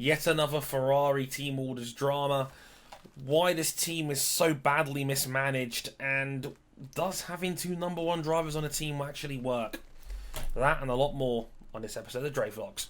Yet another Ferrari team orders drama. Why this team is so badly mismanaged, and does having two number one drivers on a team actually work? That and a lot more on this episode of Dre Vlogs.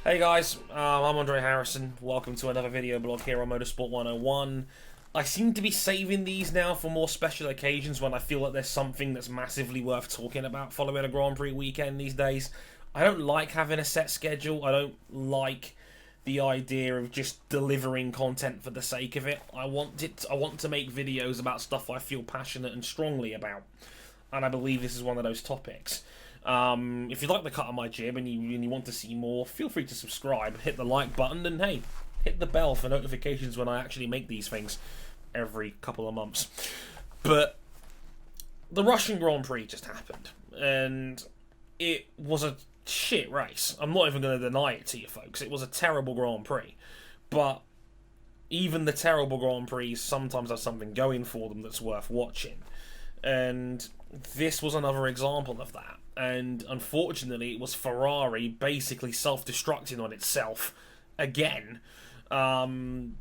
Hey guys, I'm Andre Harrison. Welcome to another video blog here on Motorsport 101. I seem to be saving these now for more special occasions when I feel like there's something that's massively worth talking about following a Grand Prix weekend these days. I don't like having a set schedule. I don't like the idea of just delivering content for the sake of it. I want to make videos about stuff I feel passionate and strongly about, and I believe this is one of those topics. If you like the cut of my jib and you want to see more, feel free to subscribe, hit the like button, and hey, hit the bell for notifications when I actually make these things every couple of months. But the Russian Grand Prix just happened, and it was a shit race. I'm not even going to deny it to you folks. It was a terrible Grand Prix, but even the terrible Grand Prix sometimes have something going for them that's worth watching, and this was another example of that. And unfortunately, it was Ferrari basically self-destructing on itself again, and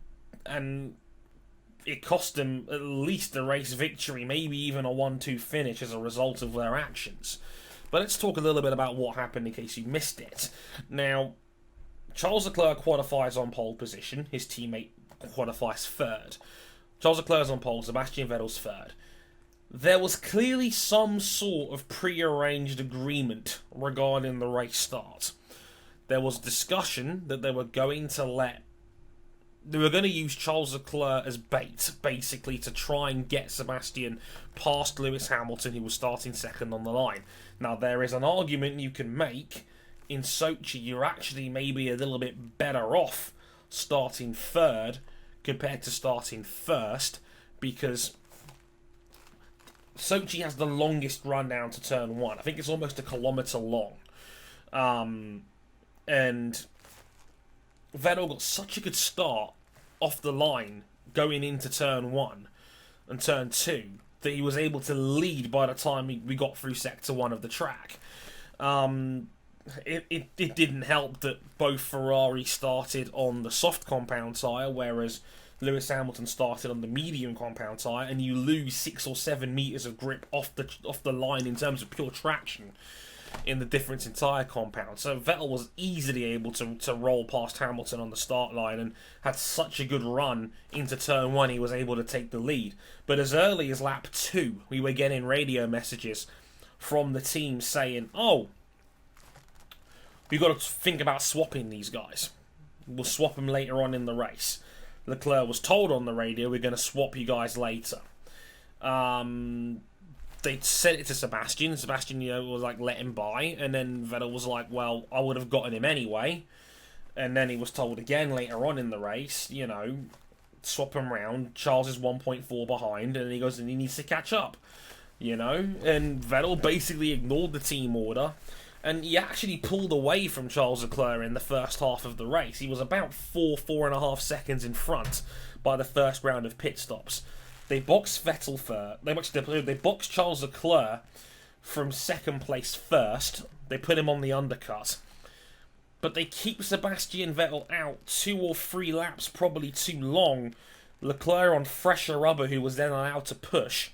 it cost them at least a race victory, maybe even a 1-2 finish as a result of their actions. But let's talk a little bit about what happened in case you missed it. Now, Charles Leclerc qualifies on pole position. His teammate qualifies third. Charles Leclerc's on pole, Sebastian Vettel's third. There was clearly some sort of pre-arranged agreement regarding the race start. There was discussion that they were going to use Charles Leclerc as bait, basically, to try and get Sebastian past Lewis Hamilton, who was starting second on the line. Now, there is an argument you can make. In Sochi, you're actually maybe a little bit better off starting third compared to starting first, because Sochi has the longest run down to turn one. I think it's almost a kilometre long. And Vettel got such a good start off the line going into turn one and turn two that he was able to lead by the time we got through sector one of the track. It didn't help that both Ferrari started on the soft compound tyre, whereas Lewis Hamilton started on the medium compound tyre, and you lose 6 or 7 metres of grip off the line in terms of pure traction in the difference in tyre compound. So Vettel was easily able to roll past Hamilton on the start line and had such a good run into turn one, he was able to take the lead. But as early as lap 2, we were getting radio messages from the team saying, oh, we've got to think about swapping these guys. We'll swap them later on in the race. Leclerc was told on the radio, we're going to swap you guys later. They said it to Sebastian. Sebastian, was like, let him by. And then Vettel was like, well, I would have gotten him anyway. And then he was told again later on in the race, swap him round. Charles is 1.4 behind. And he goes, and he needs to catch up. And Vettel basically ignored the team order. And he actually pulled away from Charles Leclerc in the first half of the race. He was about 4.5 seconds in front by the first round of pit stops. They boxed Vettel first. They boxed Charles Leclerc from second place first. They put him on the undercut. But they keep Sebastian Vettel out 2 or 3 laps, probably too long. Leclerc, on fresher rubber, who was then allowed to push,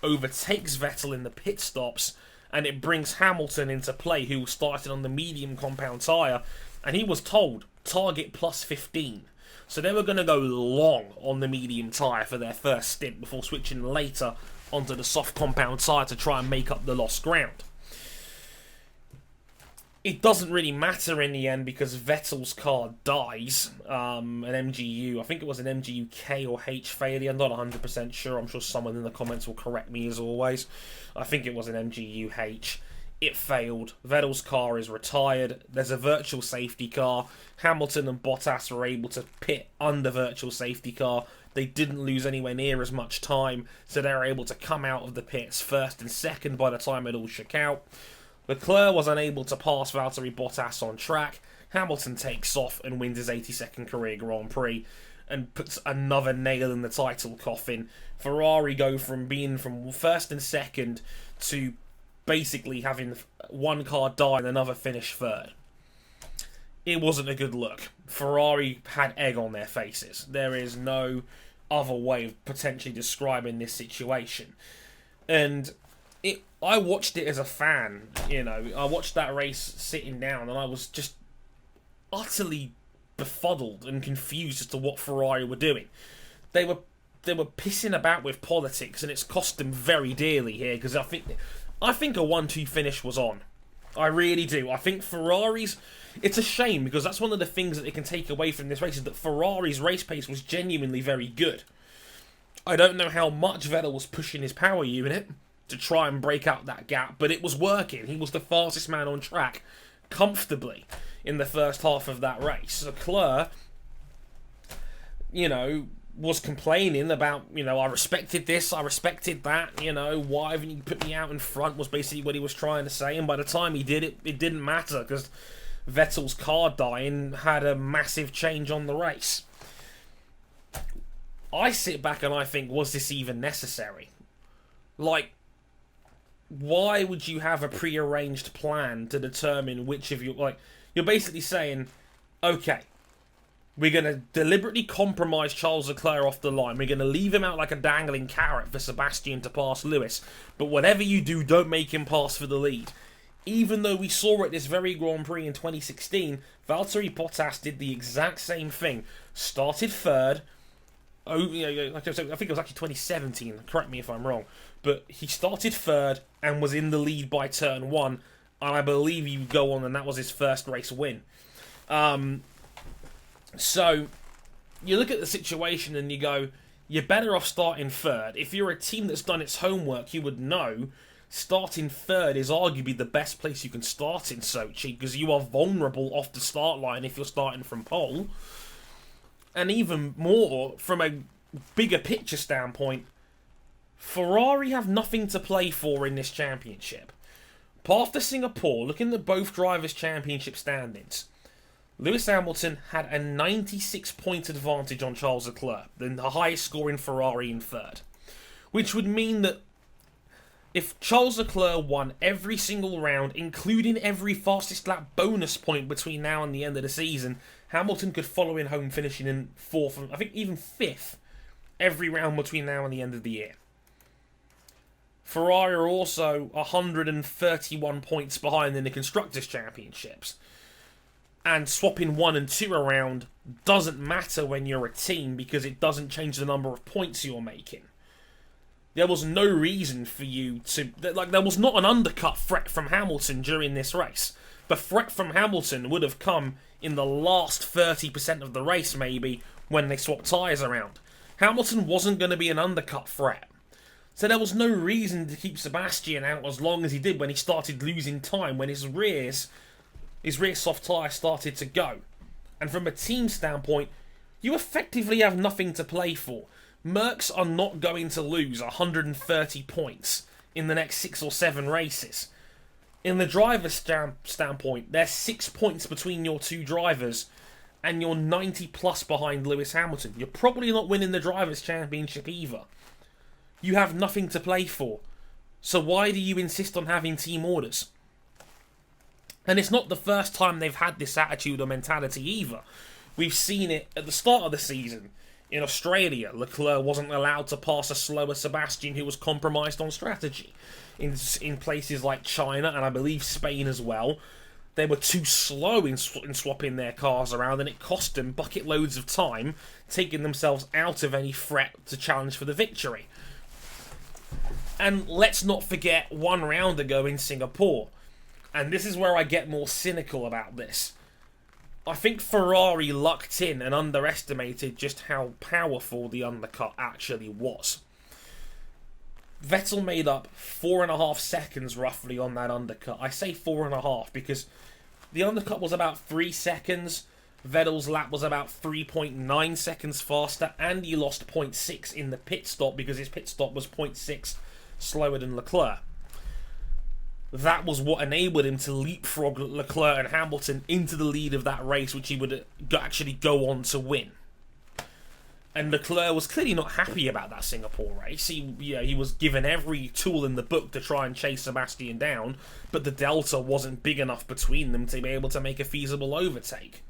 overtakes Vettel in the pit stops, and it brings Hamilton into play, who started on the medium compound tyre, and he was told, target plus 15. So they were going to go long on the medium tyre for their first stint before switching later onto the soft compound tyre to try and make up the lost ground. It doesn't really matter in the end because Vettel's car dies. An MGU, I think it was an MGU K or H failure, I'm not 100% sure. I'm sure someone in the comments will correct me as always. I think it was an MGU H. It failed. Vettel's car is retired. There's a virtual safety car. Hamilton and Bottas were able to pit under virtual safety car. They didn't lose anywhere near as much time, so they were able to come out of the pits first and second by the time it all shook out. Leclerc was unable to pass Valtteri Bottas on track. Hamilton takes off and wins his 82nd career Grand Prix and puts another nail in the title coffin. Ferrari go from being from first and second to basically having one car die and another finish third. It wasn't a good look. Ferrari had egg on their faces. There is no other way of potentially describing this situation. And I watched it as a fan, you know. I watched that race sitting down and I was just utterly befuddled and confused as to what Ferrari were doing. They were pissing about with politics, and it's cost them very dearly here, because I think a 1-2 finish was on. I really do. I think Ferrari's... It's a shame, because that's one of the things that they can take away from this race, is that Ferrari's race pace was genuinely very good. I don't know how much Vettel was pushing his power unit to try and break out that gap, but it was working. He was the fastest man on track comfortably in the first half of that race. Leclerc, you know, was complaining about, you know, I respected this, I respected that, you know, why haven't you put me out in front, was basically what he was trying to say, and by the time he did it, it didn't matter, because Vettel's car dying had a massive change on the race. I sit back and I think, was this even necessary? Like, why would you have a pre-arranged plan to determine which of you... Like, you're basically saying, okay, we're going to deliberately compromise Charles Leclerc off the line. We're going to leave him out like a dangling carrot for Sebastian to pass Lewis. But whatever you do, don't make him pass for the lead. Even though we saw at this very Grand Prix in 2016, Valtteri Bottas did the exact same thing. Started third. Oh, you know, like I said, I think it was actually 2017. Correct me if I'm wrong. But he started third and was in the lead by turn 1. And I believe he would go on, and that was his first race win. So, you look at the situation and you go, you're better off starting third. If you're a team that's done its homework, you would know starting third is arguably the best place you can start in Sochi, because you are vulnerable off the start line if you're starting from pole. And even more, from a bigger picture standpoint, Ferrari have nothing to play for in this championship. After Singapore, looking at both drivers' championship standings, Lewis Hamilton had a 96-point advantage on Charles Leclerc, the highest scoring Ferrari in third. Which would mean that if Charles Leclerc won every single round, including every fastest lap bonus point between now and the end of the season, Hamilton could follow in home, finishing in 4th, and I think even 5th, every round between now and the end of the year. Ferrari are also 131 points behind in the Constructors' Championships. And swapping 1 and 2 around doesn't matter when you're a team, because it doesn't change the number of points you're making. There was no reason for you to... Like, there was not an undercut threat from Hamilton during this race. The threat from Hamilton would have come in the last 30% of the race, maybe, when they swapped tyres around. Hamilton wasn't going to be an undercut threat. So there was no reason to keep Sebastian out as long as he did when he started losing time, when his rear soft tyre started to go. And from a team standpoint, you effectively have nothing to play for. Mercs are not going to lose 130 points in the next 6 or 7 races. In the driver's standpoint, there's 6 points between your two drivers, and you're 90 plus behind Lewis Hamilton. You're probably not winning the Drivers' Championship either. You have nothing to play for. So why do you insist on having team orders? And it's not the first time they've had this attitude or mentality either. We've seen it at the start of the season. In Australia, Leclerc wasn't allowed to pass a slower Sebastian who was compromised on strategy. In places like China, and I believe Spain as well, they were too slow in swapping their cars around, and it cost them bucket loads of time, taking themselves out of any threat to challenge for the victory. And let's not forget 1 round ago in Singapore. And this is where I get more cynical about this. I think Ferrari lucked in and underestimated just how powerful the undercut actually was. Vettel made up 4.5 seconds roughly on that undercut. I say 4.5 because the undercut was about 3 seconds. Vettel's lap was about 3.9 seconds faster, and he lost 0.6 in the pit stop because his pit stop was 0.6 slower than Leclerc. That was what enabled him to leapfrog Leclerc and Hamilton into the lead of that race, which he would actually go on to win. And Leclerc was clearly not happy about that Singapore race. He was given every tool in the book to try and chase Sebastian down, but the delta wasn't big enough between them to be able to make a feasible overtake.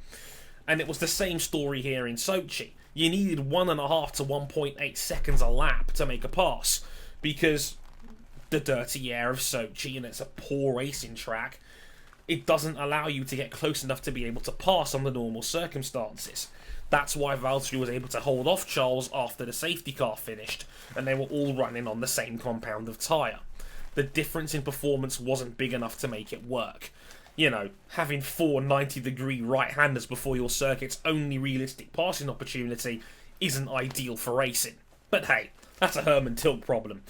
And it was the same story here in Sochi. You needed 1.5 to 1.8 seconds a lap to make a pass, because the dirty air of Sochi, and it's a poor racing track, it doesn't allow you to get close enough to be able to pass under normal circumstances. That's why Valtteri was able to hold off Charles after the safety car finished, and they were all running on the same compound of tyre. The difference in performance wasn't big enough to make it work. You know, having 4 90-degree right-handers before your circuit's only realistic passing opportunity isn't ideal for racing. But hey, that's a Herman Tilke problem.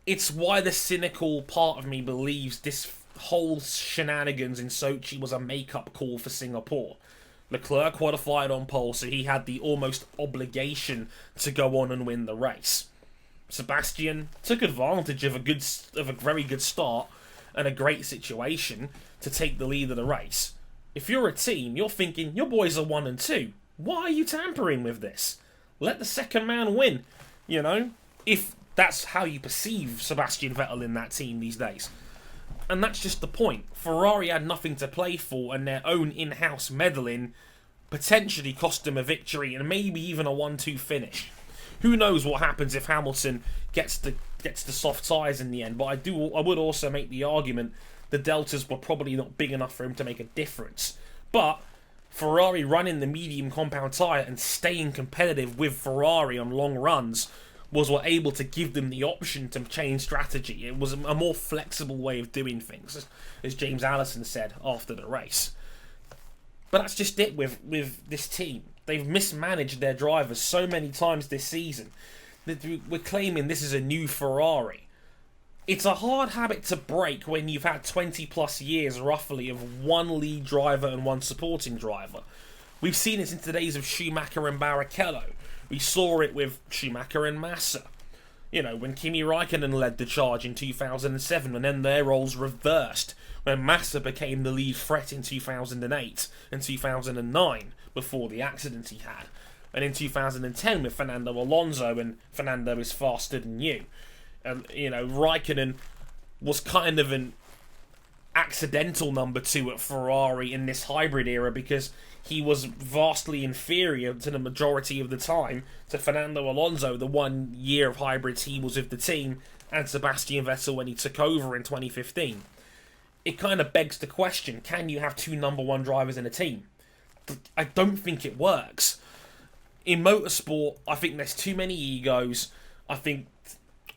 It's why the cynical part of me believes this whole shenanigans in Sochi was a make-up call for Singapore. Leclerc qualified on pole, so he had the almost obligation to go on and win the race. Sebastian took advantage of a very good start and a great situation to take the lead of the race. If you're a team, you're thinking, your boys are 1 and 2. Why are you tampering with this? Let the second man win. You know, if that's how you perceive Sebastian Vettel in that team these days. And that's just the point. Ferrari had nothing to play for, and their own in-house meddling potentially cost them a victory and maybe even a 1-2 finish. Who knows what happens if Hamilton gets the soft tyres in the end? But I would also make the argument the deltas were probably not big enough for him to make a difference. But Ferrari running the medium compound tyre and staying competitive with Ferrari on long runs was what able to give them the option to change strategy. It was a more flexible way of doing things, as James Allison said after the race. But that's just it with this team. They've mismanaged their drivers so many times this season that we're claiming this is a new Ferrari. It's a hard habit to break when you've had 20 plus years roughly of one lead driver and one supporting driver. We've seen it since the days of Schumacher and Barrichello. We saw it with Schumacher and Massa. You know, when Kimi Raikkonen led the charge in 2007, and then their roles reversed when Massa became the lead threat in 2008 and 2009 before the accident he had. And in 2010 with Fernando Alonso, and Fernando is faster than you. And, you know, Raikkonen was kind of an accidental number 2 at Ferrari in this hybrid era because he was vastly inferior to the majority of the time to Fernando Alonso, the 1 year of hybrids he was with the team, and Sebastian Vettel when he took over in 2015. It kind of begs the question, can you have 2 number 1 drivers in a team? I don't think it works. In motorsport, I think there's too many egos. I think...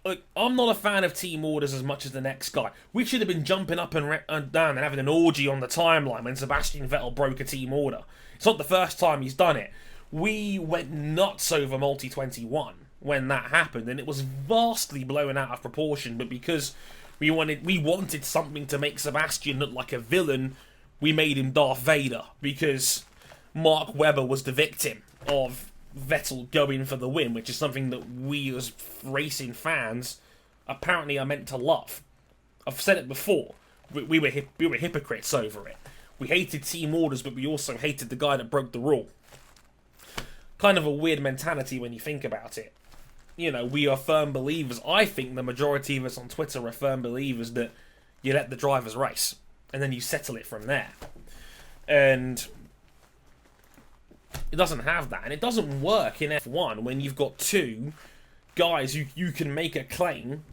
Look, I'm not a fan of team orders as much as the next guy. We should have been jumping up and down and having an orgy on the timeline when Sebastian Vettel broke a team order. It's not the first time he's done it. We went nuts over Multi-21 when that happened, and it was vastly blown out of proportion, but because we wanted something to make Sebastian look like a villain, we made him Darth Vader, because Mark Webber was the victim of Vettel going for the win, which is something that we as racing fans apparently are meant to love. I've said it before. We were hypocrites over it. We hated team orders, but we also hated the guy that broke the rule. Kind of a weird mentality when you think about it. You know, we are firm believers. I think the majority of us on Twitter are firm believers that you let the drivers race, and then you settle it from there. And it doesn't have that, and it doesn't work in F1 when you've got 2 guys who you can make a claim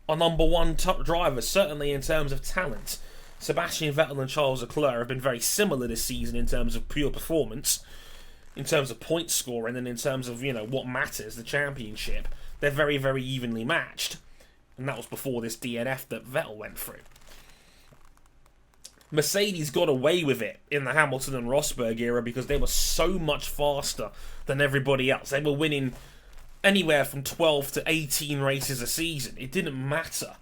are number 1 top drivers, certainly in terms of talent. Sebastian Vettel and Charles Leclerc have been very similar this season in terms of pure performance, in terms of point scoring, and in terms of, you know, what matters, the championship. They're very, very evenly matched, and that was before this DNF that Vettel went through. Mercedes got away with it in the Hamilton and Rosberg era because they were so much faster than everybody else. They were winning anywhere from 12 to 18 races a season. It didn't matter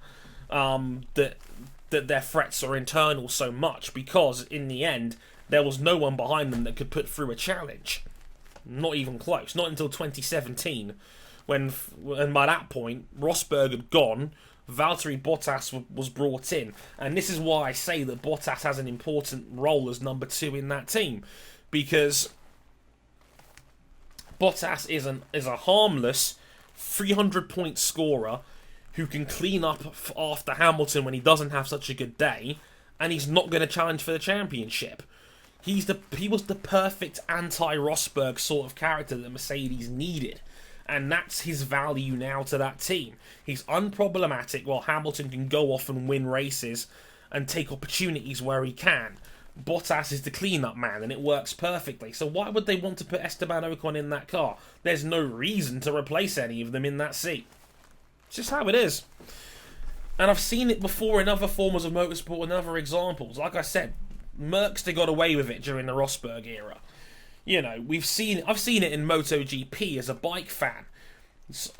that their threats are internal so much, because in the end there was no one behind them that could put through a challenge. Not even close. Not until 2017, when by that point Rosberg had gone, Valtteri Bottas was brought in, and this is why I say that Bottas has an important role as number 2 in that team, because Bottas is a harmless 300-point scorer who can clean up after Hamilton when he doesn't have such a good day, and he's not going to challenge for the championship. He was the perfect anti-Rosberg sort of character that Mercedes needed, and that's his value now to that team. He's unproblematic while Hamilton can go off and win races and take opportunities where he can. Bottas is the clean-up man, and it works perfectly. So why would they want to put Esteban Ocon in that car? There's no reason to replace any of them in that seat. It's just how it is. And I've seen it before in other forms of motorsport and other examples. Like I said, Merckx got away with it during the Rosberg era. You know, I've seen it in MotoGP as a bike fan.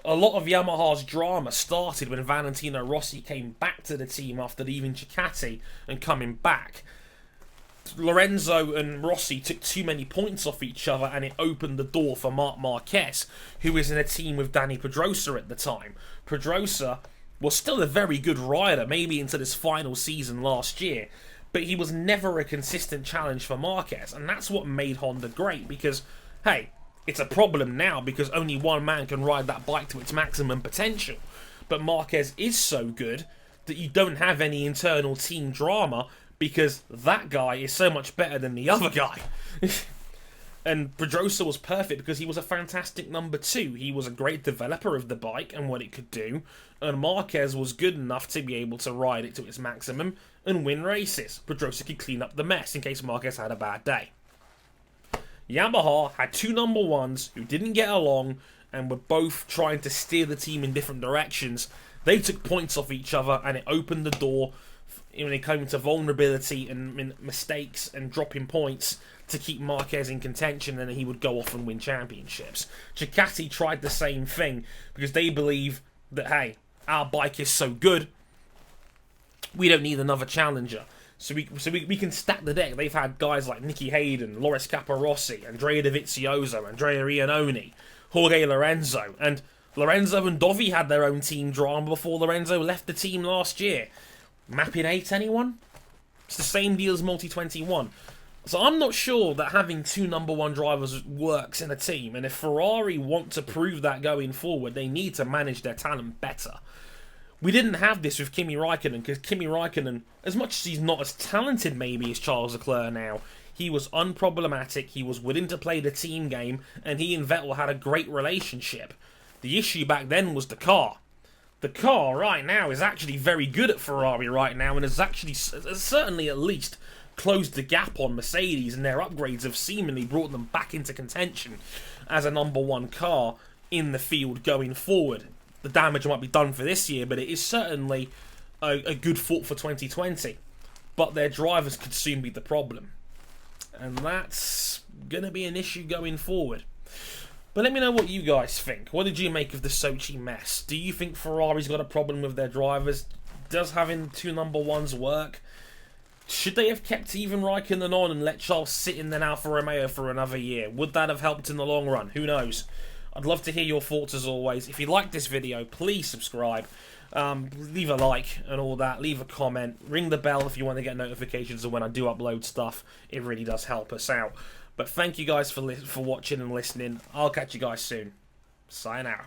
A lot of Yamaha's drama started when Valentino Rossi came back to the team after leaving Ducati and coming back. Lorenzo and Rossi took too many points off each other, and it opened the door for Marc Marquez, who was in a team with Dani Pedrosa at the time. Pedrosa was still a very good rider, maybe into this final season last year, but he was never a consistent challenge for Marquez, and that's what made Honda great, because, hey, it's a problem now because only one man can ride that bike to its maximum potential. But Marquez is so good that you don't have any internal team drama because that guy is so much better than the other guy. And Pedrosa was perfect because he was a fantastic number 2. He was a great developer of the bike and what it could do, and Marquez was good enough to be able to ride it to its maximum and win races. Pedrosa could clean up the mess in case Marquez had a bad day. Yamaha had 2 number 1s who didn't get along and were both trying to steer the team in different directions. They took points off each other, and it opened the door when it came to vulnerability and mistakes and dropping points to keep Marquez in contention, and he would go off and win championships. Ducati tried the same thing because they believe that, hey, our bike is so good, we don't need another challenger. So we can stack the deck. They've had guys like Nicky Hayden, Loris Capirossi, Andrea Dovizioso, Andrea Iannone, Jorge Lorenzo, and Lorenzo and Dovi had their own team drama before Lorenzo left the team last year. Mapping 8, anyone? It's the same deal as Multi-21. So I'm not sure that having 2 number 1 drivers works in a team, and if Ferrari want to prove that going forward, they need to manage their talent better. We didn't have this with Kimi Räikkönen, because Kimi Räikkönen, as much as he's not as talented maybe as Charles Leclerc now, he was unproblematic, he was willing to play the team game, and he and Vettel had a great relationship. The issue back then was the car. The car right now is actually very good at Ferrari right now, and has actually certainly at least closed the gap on Mercedes, and their upgrades have seemingly brought them back into contention as a number 1 car in the field going forward. The damage might be done for this year, but it is certainly a good thought for 2020. But their drivers could soon be the problem, and that's going to be an issue going forward. But let me know what you guys think. What did you make of the Sochi mess? Do you think Ferrari's got a problem with their drivers? Does having 2 number 1s work? Should they have kept even Raikkonen on and let Charles sit in the Alfa Romeo for another year? Would that have helped in the long run? Who knows? I'd love to hear your thoughts as always. If you like this video, please subscribe. Leave a like and all that. Leave a comment. Ring the bell if you want to get notifications of when I do upload stuff. It really does help us out. But thank you guys for watching and listening. I'll catch you guys soon. Sayonara.